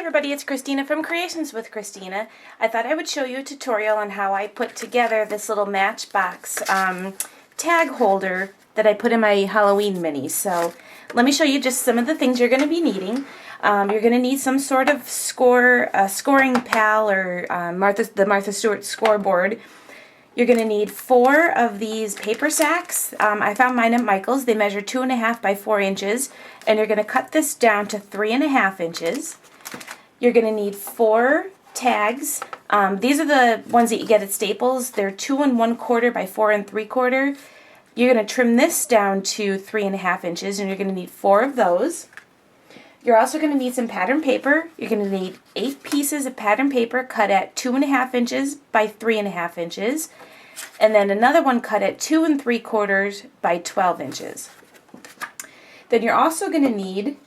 everybody, it's Christina from Creations with Christina. I thought I would show you a tutorial on how I put together this little Matchbox tag holder that I put in my Halloween minis. So let me show you just some of the things you're going to be needing. You're going to need some sort of scoring pal or the Martha Stewart scoreboard. You're going to need 4 of these paper sacks. I found mine at Michael's. They measure 2.5 by 4 inches, and you're going to cut this down to 3.5 inches. You're going to need 4 tags. These are the ones that you get at Staples. They're 2 1/4 by 4 3/4. You're going to trim this down to 3.5 inches, and you're going to need 4 of those. You're also going to need some pattern paper. You're going to need 8 pieces of pattern paper cut at 2.5 inches by 3.5 inches, and then another one cut at 2 3/4 by 12 inches. Then you're also going to need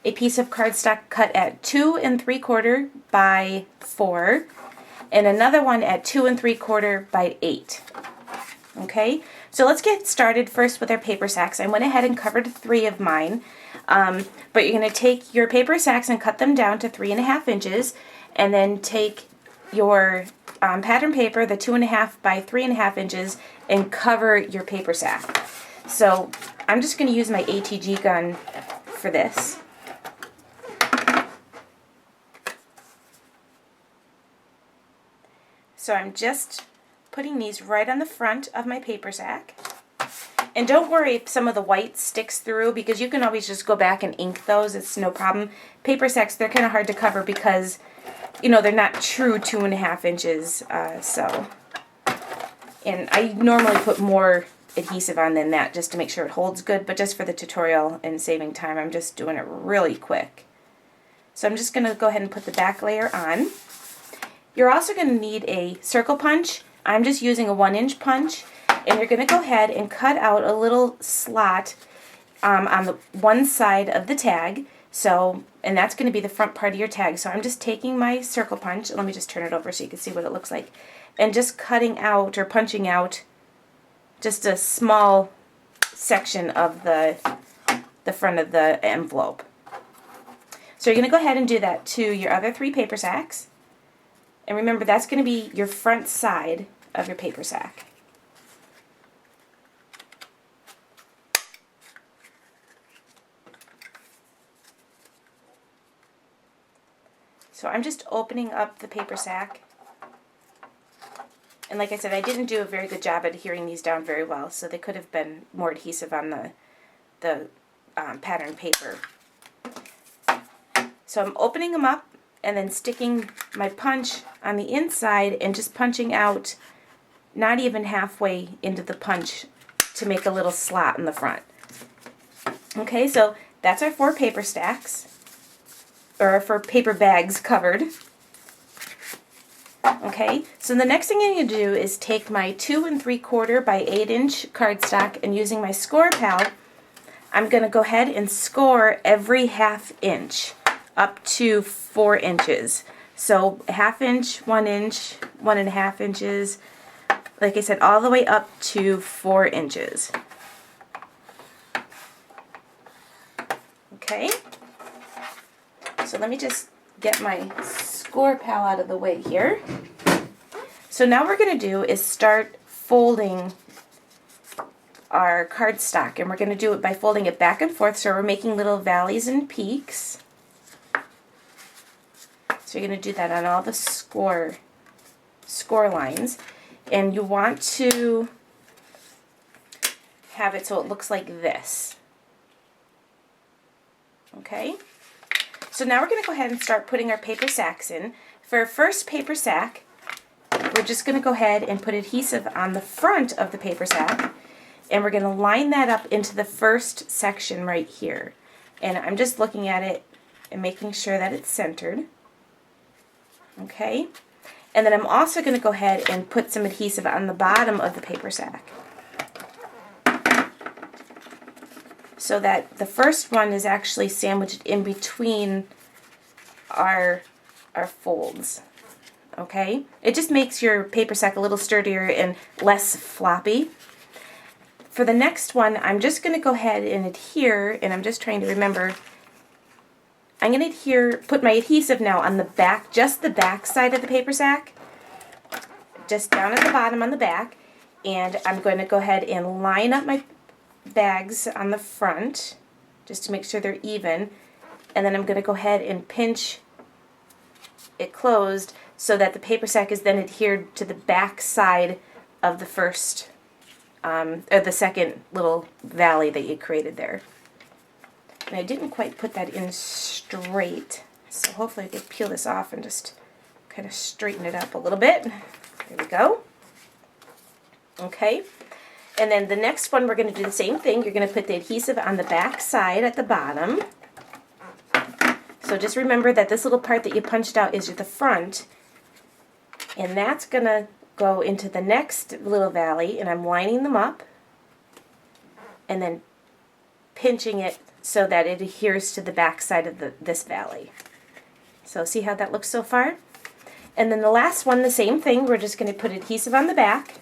a piece of cardstock cut at 2 3/4 by 4, and another one at 2 3/4 by 8. Okay, so let's get started first with our paper sacks. I went ahead and covered 3 of mine, but you're going to take your paper sacks and cut them down to 3.5 inches, and then take your pattern paper, the 2.5 by 3.5 inches, and cover your paper sack. So I'm just going to use my ATG gun for this. So I'm just putting these right on the front of my paper sack. And don't worry if some of the white sticks through, because you can always just go back and ink those. It's no problem. Paper sacks, they're kind of hard to cover because, you know, they're not true 2.5 inches. And I normally put more adhesive on than that just to make sure it holds good, but just for the tutorial and saving time, I'm just doing it really quick. So I'm just going to go ahead and put the back layer on. You're also going to need a circle punch. I'm just using a 1-inch punch, and you're going to go ahead and cut out a little slot on the one side of the tag. So, and that's going to be the front part of your tag. So I'm just taking my circle punch. Let me just turn it over so you can see what it looks like, and just cutting out or punching out just a small section of the front of the envelope. So you're going to go ahead and do that to your other 3 paper sacks. And remember, that's going to be your front side of your paper sack. So I'm just opening up the paper sack. And like I said, I didn't do a very good job at adhering these down very well, so they could have been more adhesive on the pattern paper. So I'm opening them up and then sticking my punch on the inside and just punching out not even halfway into the punch to make a little slot in the front. Okay, so that's our 4 paper stacks, or 4 paper bags covered. Okay, so the next thing I'm going to do is take my 2 3/4 by 8-inch cardstock, and using my score pal, I'm going to go ahead and score every 1/2 inch up to 4 inches. So 1/2 inch, 1 inch, 1.5 inches, like I said, all the way up to 4 inches. Okay, so let me just get my score pal out of the way here. So now what we're going to do is start folding our cardstock, and we're going to do it by folding it back and forth, so we're making little valleys and peaks. So you're going to do that on all the score lines, and you want to have it so it looks like this. Okay, so now we're going to go ahead and start putting our paper sacks in. For our first paper sack, we're just going to go ahead and put adhesive on the front of the paper sack, and we're going to line that up into the first section right here. And I'm just looking at it and making sure that it's centered. Okay, and then I'm also going to go ahead and put some adhesive on the bottom of the paper sack, so that the first one is actually sandwiched in between our folds. Okay, it just makes your paper sack a little sturdier and less floppy. For the next one, I'm just going to go ahead and adhere, and I'm just trying to remember, I'm going to put my adhesive now on the back, just the back side of the paper sack, just down at the bottom on the back, and I'm going to go ahead and line up my bags on the front just to make sure they're even, and then I'm going to go ahead and pinch it closed so that the paper sack is then adhered to the back side of the first or the second little valley that you created there. And I didn't quite put that in straight, so hopefully I can peel this off and just kind of straighten it up a little bit. There we go. Okay, and then the next one we're going to do the same thing. You're going to put the adhesive on the back side at the bottom. So just remember that this little part that you punched out is the front, and that's going to go into the next little valley, and I'm lining them up and then pinching it so that it adheres to the back side of this valley. So see how that looks so far? And then the last one, the same thing. We're just going to put adhesive on the back.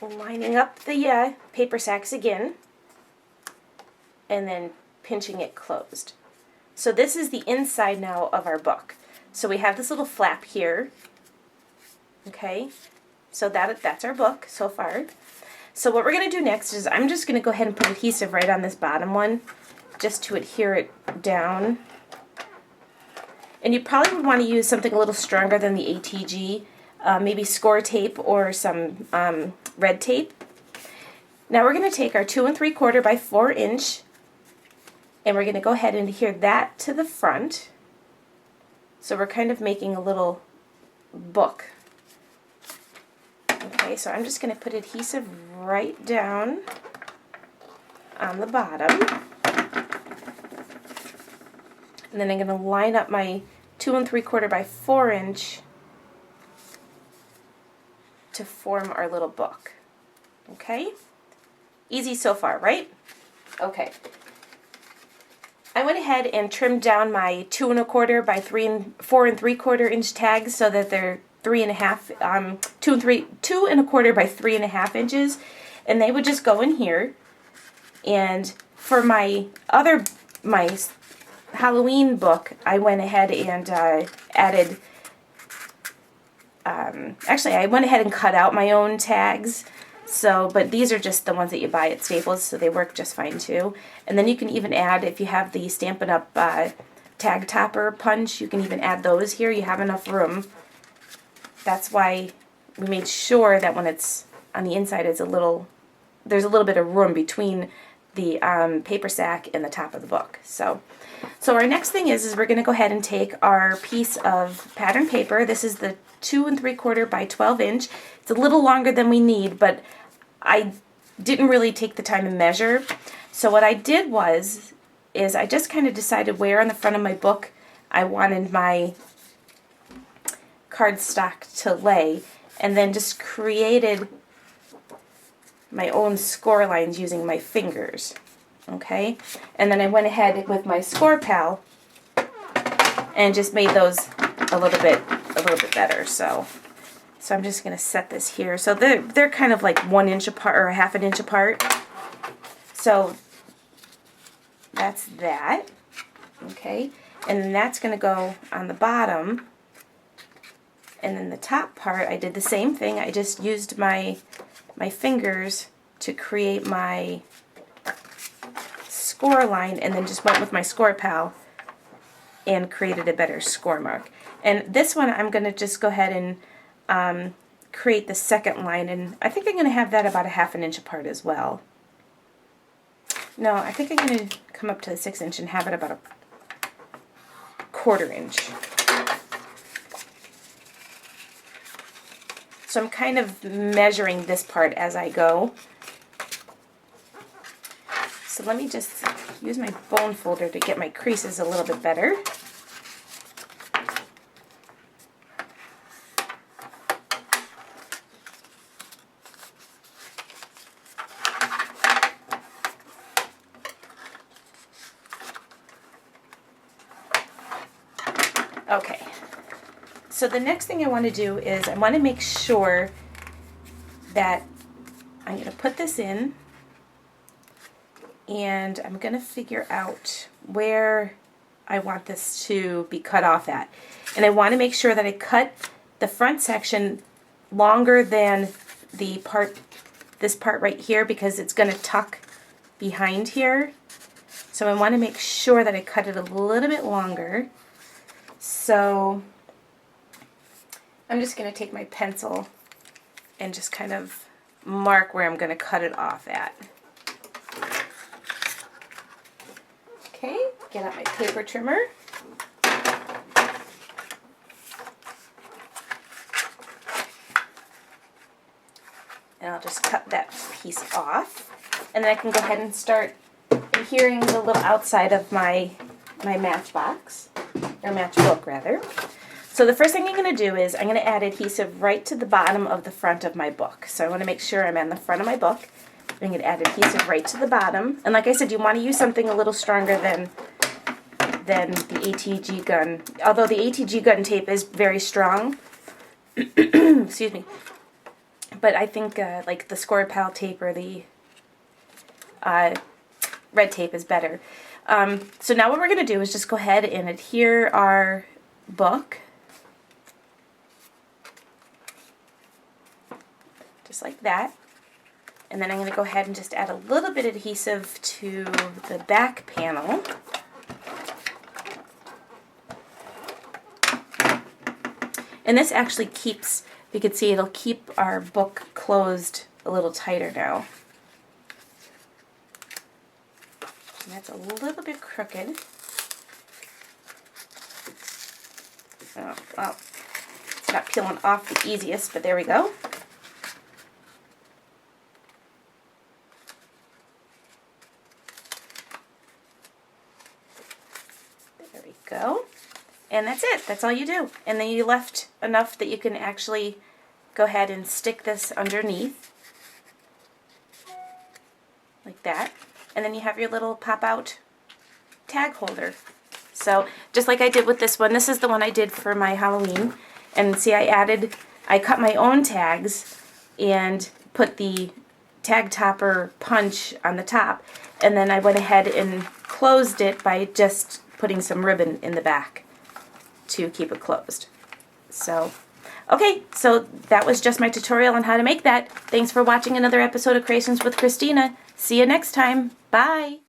Lining up the paper sacks again, and then pinching it closed. So this is the inside now of our book. So we have this little flap here. Okay, so that's our book so far. So what we're going to do next is I'm just going to go ahead and put adhesive right on this bottom one just to adhere it down. And you probably would want to use something a little stronger than the ATG, maybe score tape or some red tape. Now we're going to take our 2 3/4 by 4 inch, and we're going to go ahead and adhere that to the front. So we're kind of making a little book. Okay, so I'm just going to put adhesive right down on the bottom. And then I'm going to line up my 2 3/4 by 4 inch to form our little book. Okay? Easy so far, right? Okay. I went ahead and trimmed down my 2 1/4 by 4 3/4 inch tags so that they're 2 1/4 by 3.5 inches, and they would just go in here. And for my Halloween book, I went ahead and added. Actually, I went ahead and cut out my own tags. So, but these are just the ones that you buy at Staples, so they work just fine too. And then you can even add, if you have the Stampin' Up! Tag topper punch, you can even add those here. You have enough room. That's why we made sure that when it's on the inside, there's a little bit of room between the paper sack and the top of the book. So our next thing is we're going to go ahead and take our piece of pattern paper. This is the 2 3/4 by 12 inch. It's a little longer than we need, but I didn't really take the time to measure. So what I did is I just kind of decided where on the front of my book I wanted my cardstock to lay, and then just created my own score lines using my fingers. Okay, and then I went ahead with my score pal and just made those a little bit better. So I'm just going to set this here. So they're kind of like 1 inch apart or 1/2 inch apart. So that's that. Okay, and then that's going to go on the bottom. And then the top part, I did the same thing. I just used my fingers to create my score line, and then just went with my score pal and created a better score mark. And this one, I'm going to just go ahead and create the second line, and I think I'm going to have that about 1/2 inch apart as well. No, I think I'm going to come up to the 6 inch and have it about 1/4 inch. So I'm kind of measuring this part as I go. So let me just use my bone folder to get my creases a little bit better. Okay, so the next thing I want to do is I want to make sure that I'm going to put this in, and I'm going to figure out where I want this to be cut off at. And I want to make sure that I cut the front section longer than the part, this part right here, because it's going to tuck behind here. So I want to make sure that I cut it a little bit longer. So I'm just going to take my pencil and just kind of mark where I'm going to cut it off at. Okay, get out my paper trimmer. And I'll just cut that piece off. And then I can go ahead and start adhering the little outside of my matchbox, or matchbook rather. So the first thing I'm going to do is I'm going to add adhesive right to the bottom of the front of my book. So I want to make sure I'm on the front of my book. I'm going to add adhesive right to the bottom. And like I said, you want to use something a little stronger than the ATG gun. Although the ATG gun tape is very strong. Excuse me. But I think like the Score Pal tape or the red tape is better. So now what we're going to do is just go ahead and adhere our book. Just like that. And then I'm going to go ahead and just add a little bit of adhesive to the back panel. And this actually keeps, you can see it'll keep our book closed a little tighter now. And that's a little bit crooked. Oh, well, it's not peeling off the easiest, but there we go. There we go. And that's it. That's all you do. And then you left enough that you can actually go ahead and stick this underneath. Like that. And then you have your little pop-out tag holder. So just like I did with this one, this is the one I did for my Halloween. And see, I cut my own tags and put the tag topper punch on the top. And then I went ahead and closed it by just putting some ribbon in the back to keep it closed. So, okay, so that was just my tutorial on how to make that. Thanks for watching another episode of Creations with Christina. See you next time. Bye.